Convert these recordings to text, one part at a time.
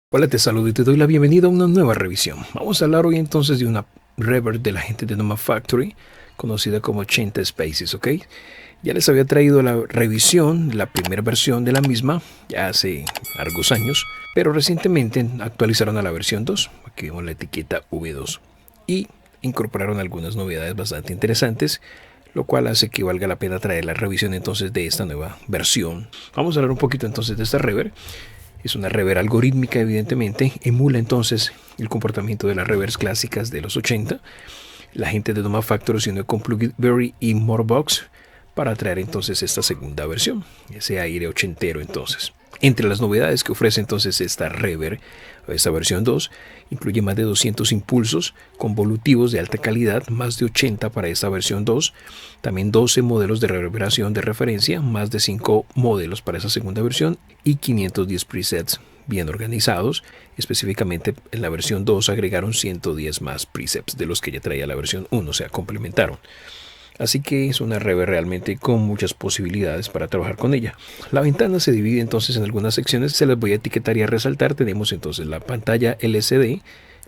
Hola, te saludo y te doy la bienvenida a una nueva revisión. Vamos a hablar hoy entonces de una reverb de la gente de Noma Factory, conocida como 80 Spaces, ¿ok? Ya les había traído la revisión, la primera versión de la misma, ya hace largos años, pero recientemente actualizaron a la versión 2, aquí vemos la etiqueta V2, y incorporaron algunas novedades bastante interesantes, lo cual hace que valga la pena traer la revisión entonces de esta nueva versión. Vamos a hablar un poquito entonces de esta reverb. Es una reverb algorítmica, evidentemente, emula entonces el comportamiento de las reverbs clásicas de los 80. La gente de Noma Factory se unió con Plugberry y Morbox para traer entonces esta segunda versión, ese aire ochentero entonces. Entre las novedades que ofrece entonces esta reverb, esta versión 2, incluye más de 200 impulsos convolutivos de alta calidad, más de 80 para esta versión 2, también 12 modelos de reverberación de referencia, más de 5 modelos para esa segunda versión y 510 presets bien organizados. Específicamente en la versión 2 agregaron 110 más presets de los que ya traía la versión 1, o sea, complementaron. Así que es una reverb realmente con muchas posibilidades para trabajar con ella. La ventana se divide entonces en algunas secciones, se las voy a etiquetar y a resaltar. Tenemos entonces la pantalla LCD,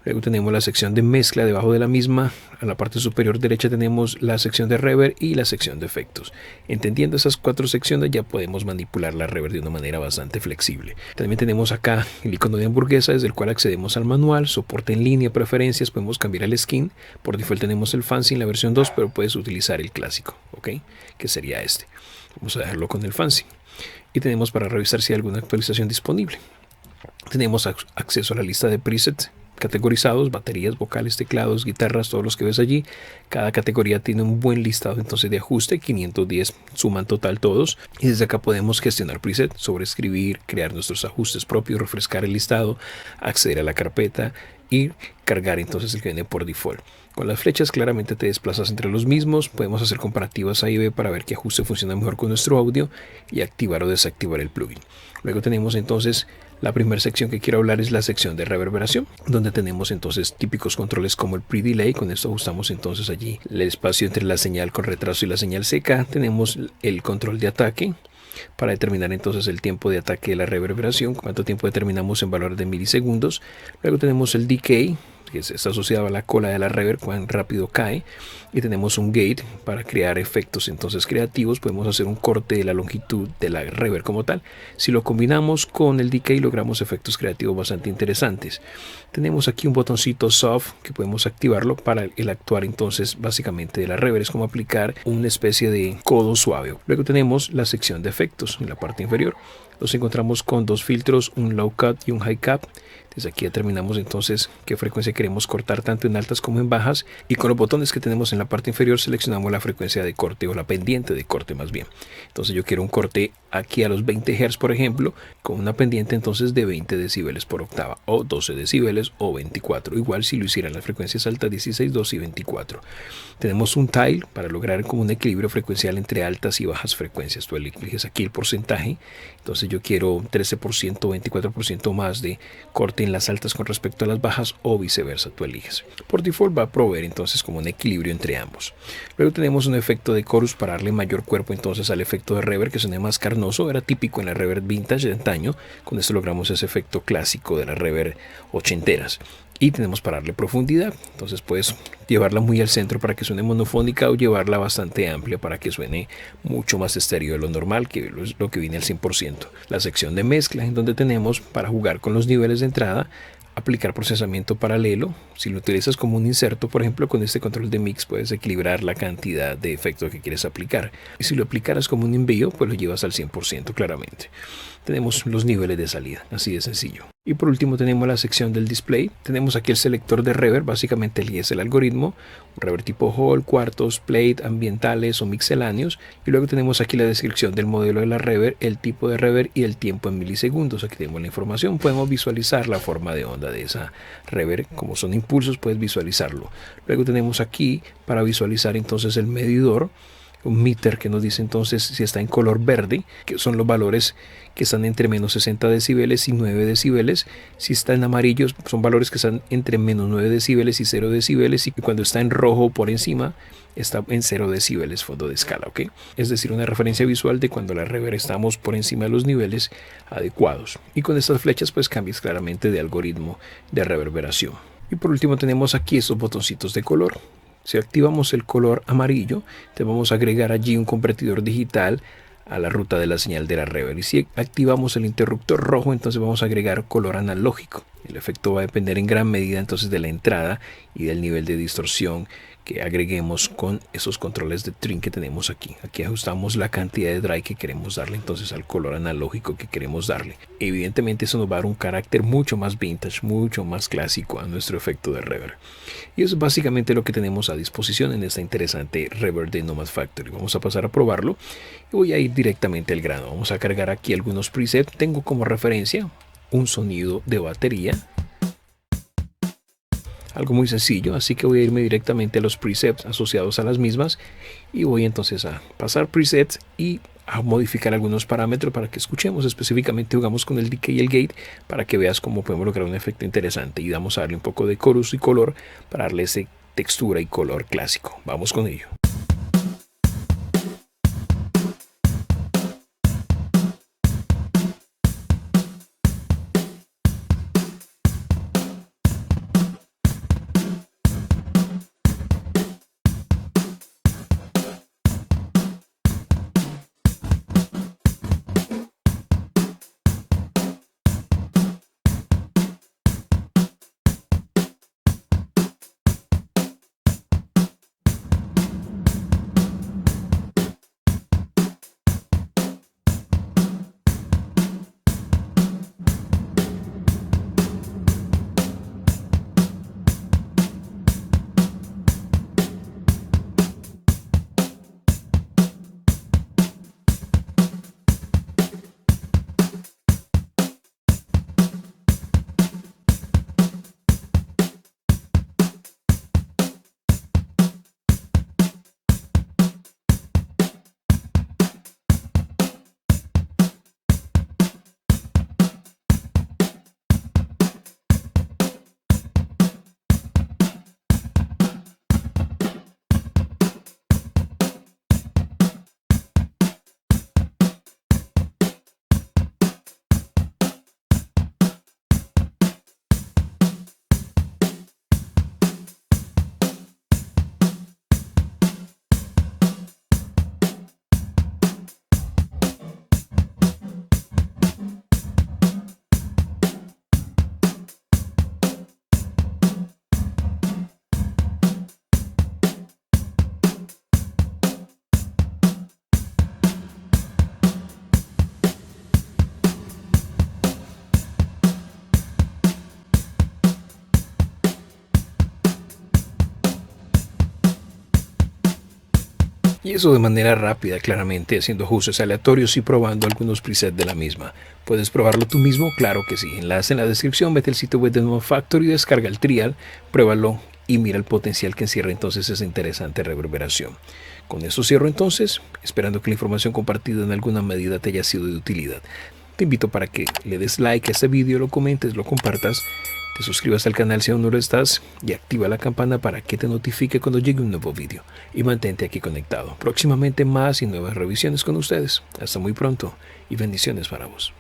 luego tenemos la sección de mezcla debajo de la misma, a la parte superior derecha tenemos la sección de reverb y la sección de efectos. Entendiendo esas cuatro secciones ya podemos manipular la reverb de una manera bastante flexible. También tenemos acá el icono de hamburguesa desde el cual accedemos al manual, soporte en línea, preferencias, podemos cambiar el skin. Por default tenemos el fancy en la versión 2, pero puedes utilizar el clásico, ¿ok? Que sería este. Vamos a dejarlo con el fancy. Y tenemos para revisar si hay alguna actualización disponible. Tenemos acceso a la lista de presets categorizados, baterías, vocales, teclados, guitarras, todos los que ves allí. Cada categoría tiene un buen listado entonces de ajuste, 510 suman total todos. Y desde acá podemos gestionar preset, sobreescribir, crear nuestros ajustes propios, refrescar el listado, acceder a la carpeta y cargar entonces el que viene por default. Con las flechas claramente te desplazas entre los mismos, podemos hacer comparativas A y B para ver qué ajuste funciona mejor con nuestro audio y activar o desactivar el plugin. Luego tenemos entonces la primera sección que quiero hablar, es la sección de reverberación, donde tenemos entonces típicos controles como el pre-delay. Con esto ajustamos entonces allí el espacio entre la señal con retraso y la señal seca. Tenemos el control de ataque para determinar entonces el tiempo de ataque de la reverberación, cuánto tiempo determinamos en valores de milisegundos. Luego tenemos el decay, que está asociado a la cola de la reverb, cuán rápido cae, y tenemos un gate para crear efectos entonces creativos. Podemos hacer un corte de la longitud de la reverb como tal. Si lo combinamos con el decay logramos efectos creativos bastante interesantes. Tenemos aquí un botoncito soft que podemos activarlo para el actuar entonces básicamente de la reverb, es como aplicar una especie de codo suave. Luego tenemos la sección de efectos en la parte inferior. Nos encontramos con dos filtros, un low cut y un high cut. Desde aquí determinamos entonces qué frecuencia queremos cortar tanto en altas como en bajas, y con los botones que tenemos en la parte inferior seleccionamos la frecuencia de corte, o la pendiente de corte más bien. Entonces yo quiero un corte aquí a los 20 Hz por ejemplo, con una pendiente entonces de 20 decibeles por octava, o 12 decibeles o 24, igual si lo hicieran las frecuencias altas 16, 12 y 24. Tenemos un tile para lograr como un equilibrio frecuencial entre altas y bajas frecuencias. Tú eliges aquí el porcentaje, entonces yo quiero 13% o 24% más de corte en las altas con respecto a las bajas, o viceversa, tú eliges. Por default va a proveer entonces como un equilibrio entre ambos. Luego tenemos un efecto de chorus para darle mayor cuerpo entonces al efecto de reverb, que suene más carnoso. Era típico en la reverb vintage de antaño, con esto logramos ese efecto clásico de la reverb ochenteras. Y tenemos para darle profundidad, entonces puedes llevarla muy al centro para que suene monofónica, o llevarla bastante amplia para que suene mucho más estéreo de lo normal, que es lo que viene al 100%. La sección de mezcla, en donde tenemos para jugar con los niveles de entrada, aplicar procesamiento paralelo. Si lo utilizas como un inserto, por ejemplo, con este control de mix puedes equilibrar la cantidad de efecto que quieres aplicar, y si lo aplicaras como un envío pues lo llevas al 100% claramente. Tenemos los niveles de salida, así de sencillo. Y por último tenemos la sección del display. Tenemos aquí el selector de reverb, básicamente es el algoritmo, un reverb tipo Hall, cuartos, plate, ambientales o mixeláneos. Y luego tenemos aquí la descripción del modelo de la reverb, el tipo de reverb y el tiempo en milisegundos. Aquí tenemos la información, podemos visualizar la forma de onda de esa reverb, como son impulsos puedes visualizarlo. Luego tenemos aquí para visualizar entonces el medidor. un meter que nos dice entonces si está en color verde, que son los valores que están entre menos 60 decibeles y 9 decibeles. Si está en amarillo, son valores que están entre menos 9 decibeles y 0 decibeles. Y cuando está en rojo por encima, está en 0 decibeles fondo de escala, ¿ok? Es decir, una referencia visual de cuando la reverb estamos por encima de los niveles adecuados. Y con estas flechas pues cambias claramente de algoritmo de reverberación. Y por último tenemos aquí estos botoncitos de color. Si activamos el color amarillo, te vamos a agregar allí un convertidor digital a la ruta de la señal de la reverb. Y si activamos el interruptor rojo, entonces vamos a agregar color analógico. El efecto va a depender en gran medida entonces de la entrada y del nivel de distorsión que agreguemos con esos controles de trim que tenemos aquí. Aquí ajustamos la cantidad de drive que queremos darle entonces al color analógico que queremos darle. Evidentemente eso nos va a dar un carácter mucho más vintage, mucho más clásico a nuestro efecto de reverb. Y eso es básicamente lo que tenemos a disposición en esta interesante reverb de Nomad Factory. Vamos a pasar a probarlo y voy a ir directamente al grano. Vamos a cargar aquí algunos presets. Tengo como referencia un sonido de batería, algo muy sencillo, así que voy a irme directamente a los presets asociados a las mismas y voy entonces a pasar presets y a modificar algunos parámetros para que escuchemos. Específicamente jugamos con el decay y el gate para que veas cómo podemos lograr un efecto interesante, y vamos a darle un poco de chorus y color para darle esa textura y color clásico. Vamos con ello. Y eso de manera rápida, claramente, haciendo ajustes aleatorios y probando algunos presets de la misma. ¿Puedes probarlo tú mismo? Claro que sí. Enlace en la descripción, vete al sitio web de Nomad Factory, descarga el trial, pruébalo y mira el potencial que encierra entonces esa interesante reverberación. Con eso cierro entonces, esperando que la información compartida en alguna medida te haya sido de utilidad. Te invito para que le des like a este vídeo, lo comentes, lo compartas, te suscribas al canal si aún no lo estás y activa la campana para que te notifique cuando llegue un nuevo vídeo, y mantente aquí conectado. Próximamente más y nuevas revisiones con ustedes. Hasta muy pronto y bendiciones para vos.